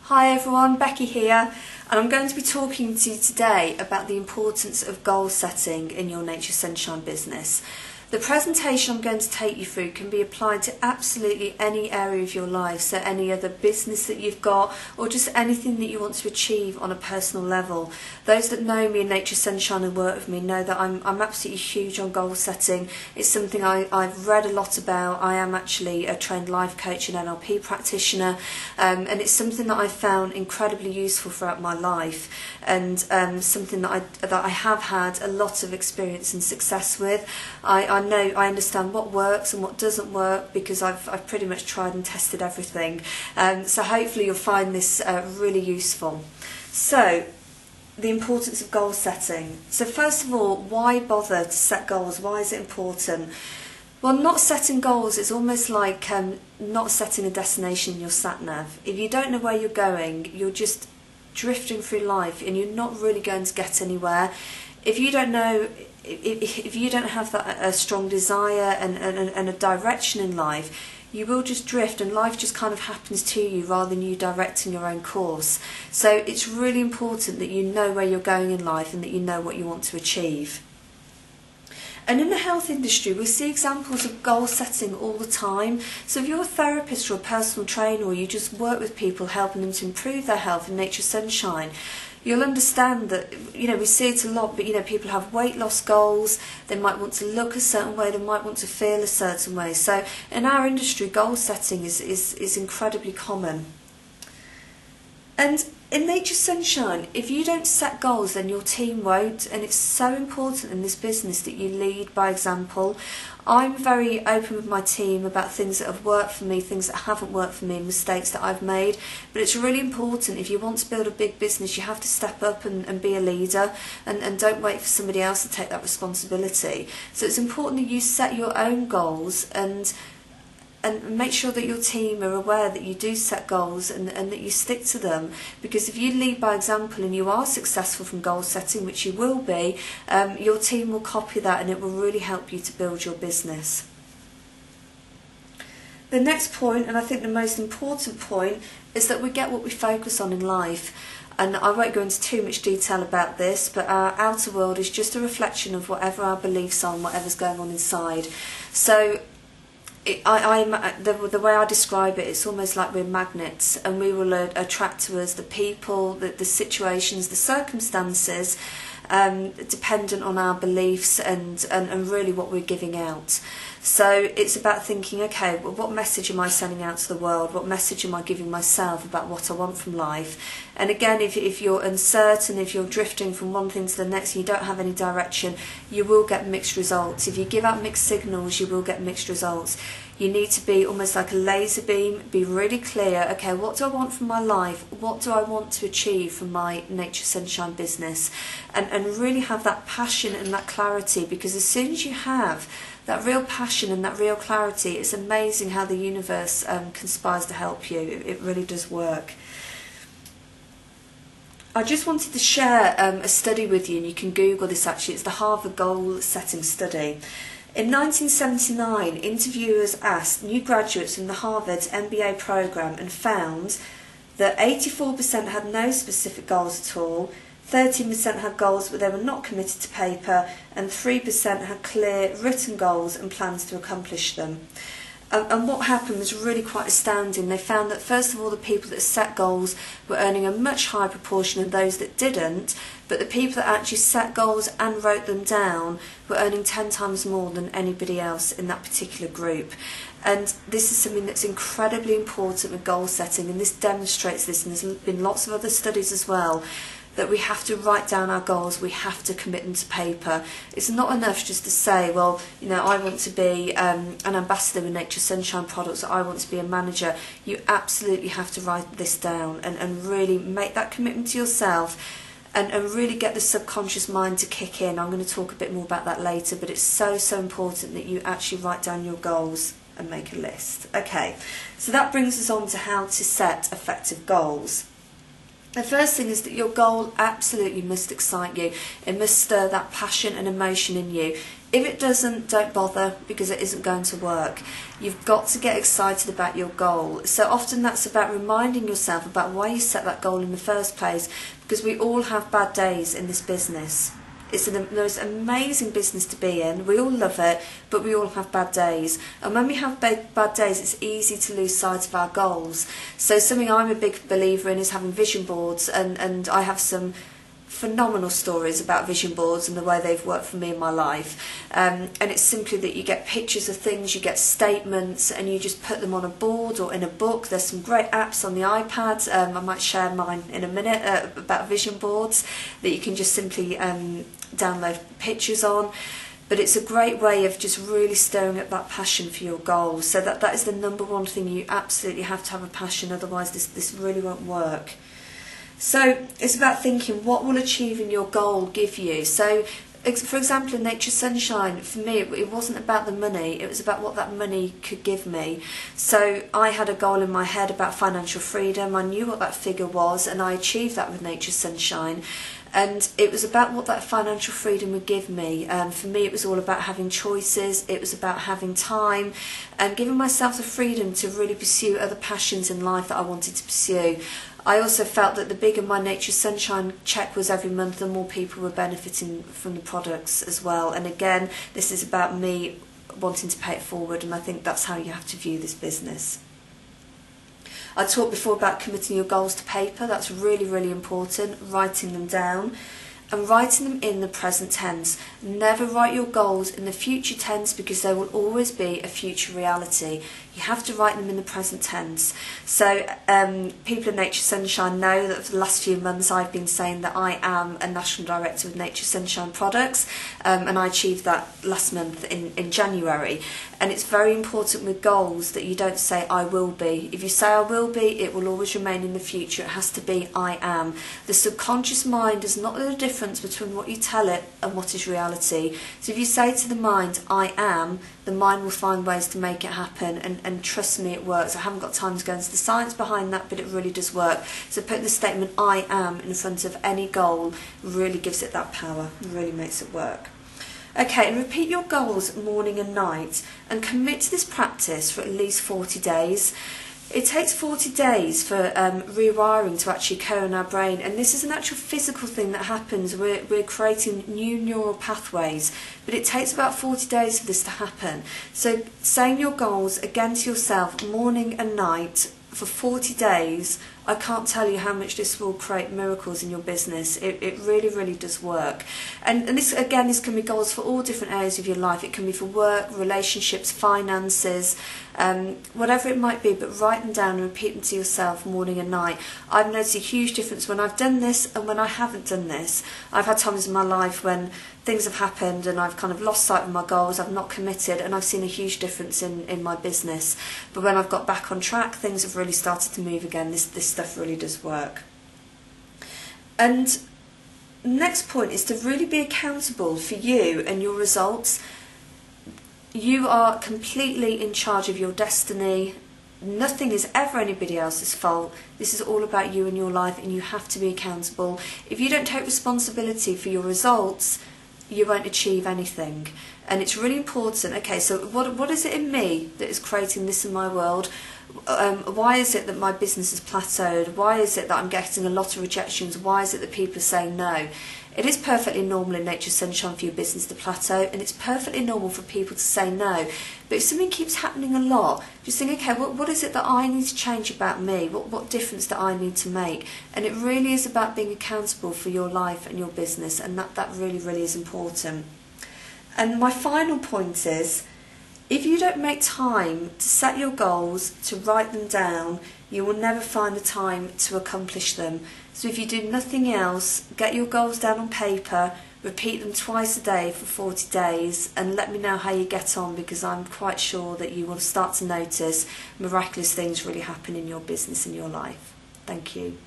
Hi everyone, Becky here, and I'm going to be talking to you today about the importance of goal setting in your Nature Sunshine business. The presentation I'm going to take you through can be applied to absolutely any area of your life, so any other business that you've got or just anything that you want to achieve on a personal level. Those that know me in Nature Sunshine and work with me know that I'm absolutely huge on goal setting. It's something I've read a lot about. I am actually a trained life coach and NLP practitioner, and it's something that I've found incredibly useful throughout my life, and something that I have had a lot of experience and success with. I understand what works and what doesn't work because I've pretty much tried and tested everything. So hopefully you'll find this really useful. So, the importance of goal setting. So first of all, why bother to set goals? Why is it important? Well, not setting goals is almost like not setting a destination in your sat-nav. If you don't know where you're going, you're just drifting through life and you're not really going to get anywhere. If you don't know, if you don't have a strong desire and a direction in life, you will just drift and life just kind of happens to you rather than you directing your own course. So it's really important that you know where you're going in life and that you know what you want to achieve. And in the health industry, we see examples of goal setting all the time. So if you're a therapist or a personal trainer, or you just work with people helping them to improve their health in Nature Sunshine, you'll understand that, we see it a lot, but people have weight loss goals, they might want to look a certain way, they might want to feel a certain way. So in our industry, goal setting is incredibly common. And in Nature Sunshine, if you don't set goals, then your team won't, and it's so important in this business that you lead by example. I'm very open with my team about things that have worked for me, things that haven't worked for me, mistakes that I've made, but it's really important. If you want to build a big business, you have to step up and be a leader, and don't wait for somebody else to take that responsibility. So it's important that you set your own goals and make sure that your team are aware that you do set goals and that you stick to them, because if you lead by example and you are successful from goal setting, which you will be, your team will copy that and it will really help you to build your business. The next point, and I think the most important point, is that we get what we focus on in life. And I won't go into too much detail about this, but our outer world is just a reflection of whatever our beliefs are and whatever's going on inside. So the way I describe it, it's almost like we're magnets, and we will attract to us the people, the situations, the circumstances, dependent on our beliefs and really what we're giving out. So it's about thinking, okay, well, what message am I sending out to the world? What message am I giving myself about what I want from life? And again, if you're uncertain, if you're drifting from one thing to the next and you don't have any direction, you will get mixed results. If you give out mixed signals, you will get mixed results. You need to be almost like a laser beam, be really clear, okay, what do I want from my life? What do I want to achieve from my Nature Sunshine business? And really have that passion and that clarity, because as soon as you have that real passion and that real clarity, it's amazing how the universe conspires to help you. It really does work. I just wanted to share a study with you, and you can Google this actually. It's the Harvard Goal Setting Study. In 1979, interviewers asked new graduates from the Harvard's MBA program and found that 84% had no specific goals at all, 13% had goals but they were not committed to paper, and 3% had clear written goals and plans to accomplish them. And what happened was really quite astounding. They found that first of all, the people that set goals were earning a much higher proportion than those that didn't, but the people that actually set goals and wrote them down were earning 10 times more than anybody else in that particular group. And this is something that's incredibly important with goal setting, and this demonstrates this, and there's been lots of other studies as well, that we have to write down our goals, we have to commit them to paper. It's not enough just to say, well, I want to be an ambassador with Nature Sunshine products, or I want to be a manager. You absolutely have to write this down and really make that commitment to yourself, and really get the subconscious mind to kick in. I'm going to talk a bit more about that later, but it's so important that you actually write down your goals and make a list. Okay, so that brings us on to how to set effective goals. The first thing is that your goal absolutely must excite you. It must stir that passion and emotion in you. If it doesn't, don't bother, because it isn't going to work. You've got to get excited about your goal. So often that's about reminding yourself about why you set that goal in the first place, because we all have bad days in this business. It's the most amazing business to be in. We all love it, but we all have bad days. And when we have bad days, it's easy to lose sight of our goals. So something I'm a big believer in is having vision boards, and I have some phenomenal stories about vision boards and the way they've worked for me in my life. And it's simply that you get pictures of things, you get statements, and you just put them on a board or in a book. There's some great apps on the iPad. I might share mine in a minute about vision boards that you can just simply download pictures on. But it's a great way of just really stirring up that passion for your goals. So that is the number one thing. You absolutely have to have a passion, otherwise this really won't work. So it's about thinking, what will achieving your goal give you? So for example, in Nature Sunshine, for me it wasn't about the money, it was about what that money could give me. So I had a goal in my head about financial freedom. I knew what that figure was, and I achieved that with Nature Sunshine. And it was about what that financial freedom would give me. For me, it was all about having choices. It was about having time and giving myself the freedom to really pursue other passions in life that I wanted to pursue. I also felt that the bigger my Nature Sunshine check was every month, the more people were benefiting from the products as well. And again, this is about me wanting to pay it forward, and I think that's how you have to view this business. I talked before about committing your goals to paper. That's really, really important, writing them down. And writing them in the present tense. Never write your goals in the future tense, because there will always be a future reality. You have to write them in the present tense. So people in Nature Sunshine know that for the last few months I've been saying that I am a National Director with Nature Sunshine Products, and I achieved that last month in January. And it's very important with goals that you don't say I will be. If you say I will be, it will always remain in the future. It has to be I am. The subconscious mind does not know the difference between what you tell it and what is reality. So if you say to the mind I am, the mind will find ways to make it happen, and trust me, it works. I haven't got time to go into the science behind that, but it really does work. So putting the statement I am in front of any goal really gives it that power, really makes it work. Okay, and repeat your goals morning and night, and commit to this practice for at least 40 days. It takes 40 days for rewiring to actually occur in our brain, and this is an actual physical thing that happens. We're creating new neural pathways, but it takes about 40 days for this to happen. So saying your goals again to yourself morning and night for 40 days, I can't tell you how much this will create miracles in your business. It really, really does work. And this, again, this can be goals for all different areas of your life. It can be for work, relationships, finances, whatever it might be, but write them down and repeat them to yourself morning and night. I've noticed a huge difference when I've done this and when I haven't done this. I've had times in my life when things have happened and I've kind of lost sight of my goals, I've not committed, and I've seen a huge difference in my business. But when I've got back on track, things have really started to move again. This stuff really does work. And the next point is to really be accountable for you and your results. You are completely in charge of your destiny. Nothing is ever anybody else's fault. This is all about you and your life, and you have to be accountable. If you don't take responsibility for your results, you won't achieve anything. And it's really important. Okay, so what is it in me that is creating this in my world? Why is it that my business has plateaued? Why is it that I'm getting a lot of rejections? Why is it that people are saying no? It is perfectly normal in Nature Sunshine for your business to plateau, and it's perfectly normal for people to say no. But if something keeps happening a lot, just think, okay, what is it that I need to change about me? What difference do I need to make? And it really is about being accountable for your life and your business, and that really, really is important. And my final point is, if you don't make time to set your goals, to write them down, you will never find the time to accomplish them. So if you do nothing else, get your goals down on paper, repeat them twice a day for 40 days, and let me know how you get on, because I'm quite sure that you will start to notice miraculous things really happen in your business and your life. Thank you.